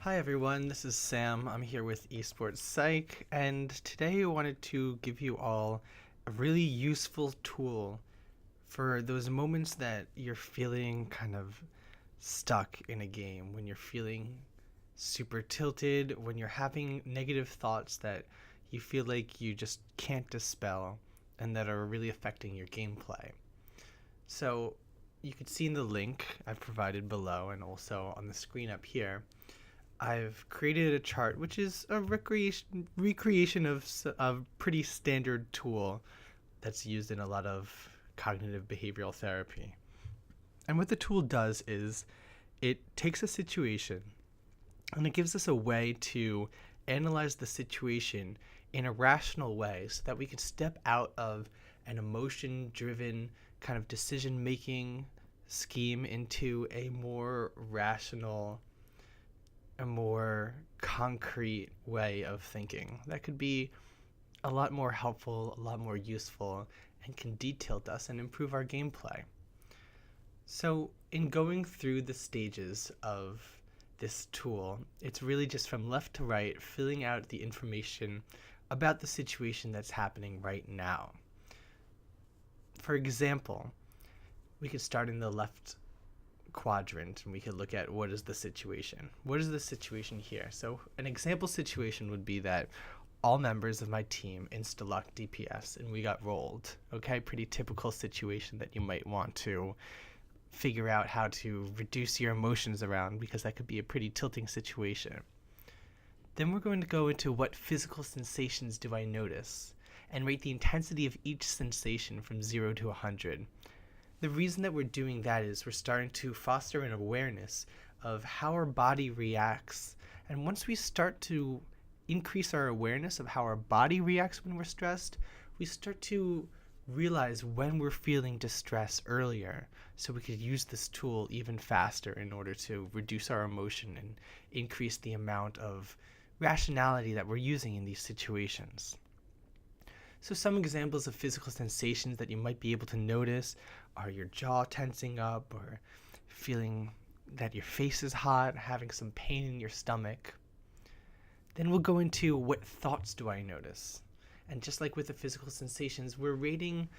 Hi everyone, this is Sam. I'm here with Esports Psych, and today I wanted to give you all a really useful tool for those moments that you're feeling kind of stuck in a game, when you're feeling super tilted, when you're having negative thoughts that you feel like you just can't dispel and that are really affecting your gameplay. So, you can see in the link I've provided below and also on the screen up here I've created a chart, which is a recreation of a pretty standard tool that's used in a lot of cognitive behavioral therapy. And what the tool does is it takes a situation and it gives us a way to analyze the situation in a rational way so that we can step out of an emotion driven kind of decision making scheme into a more rational, a more concrete way of thinking that could be a lot more helpful, a lot more useful, and can detail us and improve our gameplay. So, in going through the stages of this tool, it's really just from left to right, filling out the information about the situation that's happening right now. For example, we could start in the left quadrant and we could look at what is the situation. What is the situation here? So an example situation would be that all members of my team insta-locked DPS and we got rolled. Okay, pretty typical situation that you might want to figure out how to reduce your emotions around because that could be a pretty tilting situation. Then we're going to go into what physical sensations do I notice and rate the intensity of each sensation from 0 to 100. The reason that we're doing that is we're starting to foster an awareness of how our body reacts. And once we start to increase our awareness of how our body reacts when we're stressed, we start to realize when we're feeling distress earlier so we could use this tool even faster in order to reduce our emotion and increase the amount of rationality that we're using in these situations. So some examples of physical sensations that you might be able to notice are your jaw tensing up or feeling that your face is hot, having some pain in your stomach. Then we'll go into what thoughts do I notice. And just like with the physical sensations, we're rating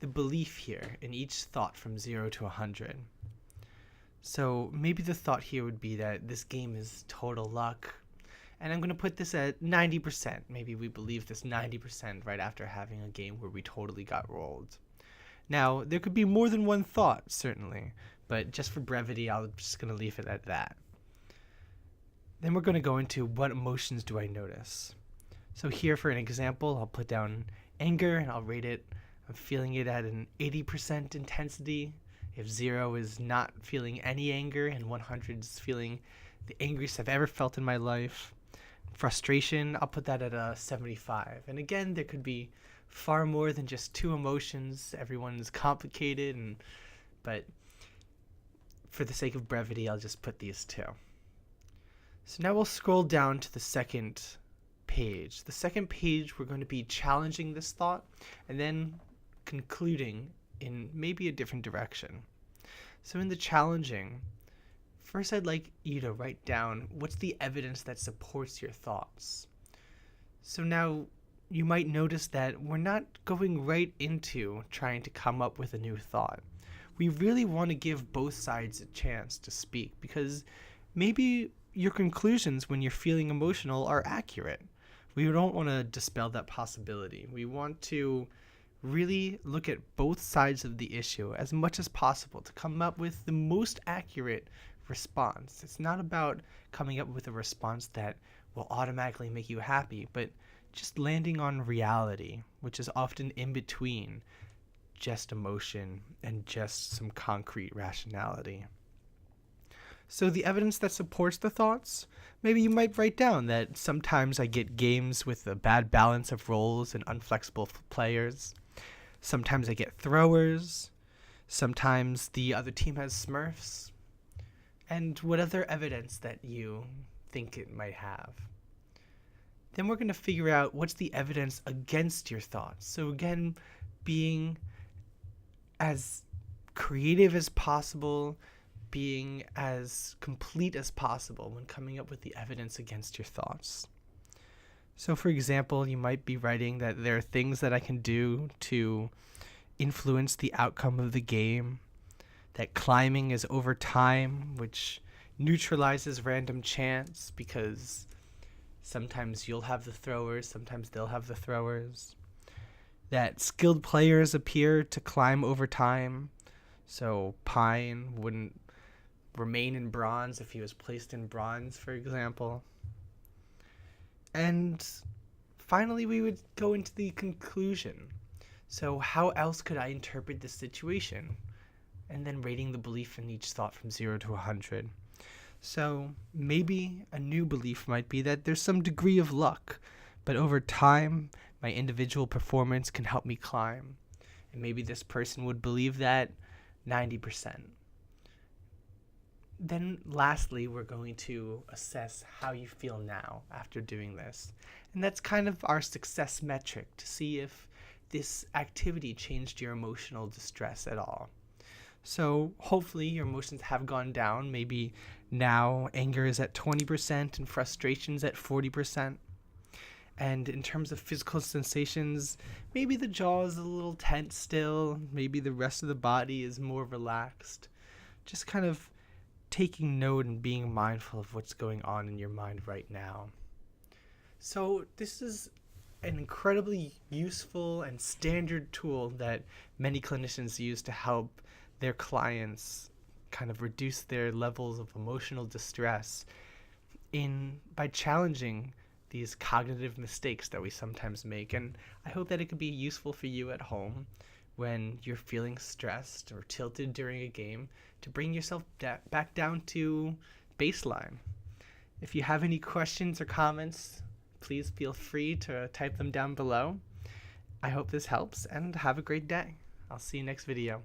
the belief here in each thought from 0 to 100. So maybe the thought here would be that this game is total luck, and I'm going to put this at 90%. Maybe we believe this 90% right after having a game where we totally got rolled. Now, there could be more than one thought, certainly, but just for brevity, I'm just going to leave it at that. Then we're going to go into what emotions do I notice. So here, for an example, I'll put down anger, and I'll rate it. I'm feeling it at an 80% intensity. If 0 is not feeling any anger, and 100 is feeling the angriest I've ever felt in my life. Frustration, I'll put that at a 75. And again, there could be far more than just two emotions. Everyone's complicated, but for the sake of brevity, I'll just put these two. So now we'll scroll down to the second page. The second page, we're going to be challenging this thought and then concluding in maybe a different direction. So in the challenging, first, I'd like you to write down what's the evidence that supports your thoughts. So now you might notice that we're not going right into trying to come up with a new thought. We really want to give both sides a chance to speak because maybe your conclusions when you're feeling emotional are accurate. We don't want to dispel that possibility. We want to really look at both sides of the issue as much as possible to come up with the most accurate response. It's not about coming up with a response that will automatically make you happy, but just landing on reality, which is often in between just emotion and just some concrete rationality. So the evidence that supports the thoughts, maybe you might write down that sometimes I get games with a bad balance of roles and unflexible players. Sometimes I get throwers. Sometimes the other team has smurfs. And what other evidence that you think it might have. Then we're going to figure out what's the evidence against your thoughts. So again, being as creative as possible, being as complete as possible when coming up with the evidence against your thoughts. So, for example, you might be writing that there are things that I can do to influence the outcome of the game, that climbing is over time, which neutralizes random chance because sometimes you'll have the throwers, sometimes they'll have the throwers, that skilled players appear to climb over time, so Pine wouldn't remain in bronze if he was placed in bronze, for example. And finally, we would go into the conclusion. So how else could I interpret this situation? And then rating the belief in each thought from 0 to 100. So maybe a new belief might be that there's some degree of luck, but over time, my individual performance can help me climb. And maybe this person would believe that 90%. Then lastly, we're going to assess how you feel now after doing this. And that's kind of our success metric to see if this activity changed your emotional distress at all. So hopefully your emotions have gone down. Maybe now anger is at 20% and frustration's at 40%. And in terms of physical sensations, maybe the jaw is a little tense still. Maybe the rest of the body is more relaxed. Just kind of taking note and being mindful of what's going on in your mind right now. So this is an incredibly useful and standard tool that many clinicians use to help their clients kind of reduce their levels of emotional distress by challenging these cognitive mistakes that we sometimes make. And I hope that it could be useful for you at home when you're feeling stressed or tilted during a game to bring yourself back down to baseline. If you have any questions or comments, please feel free to type them down below. I hope this helps and have a great day. I'll see you next video.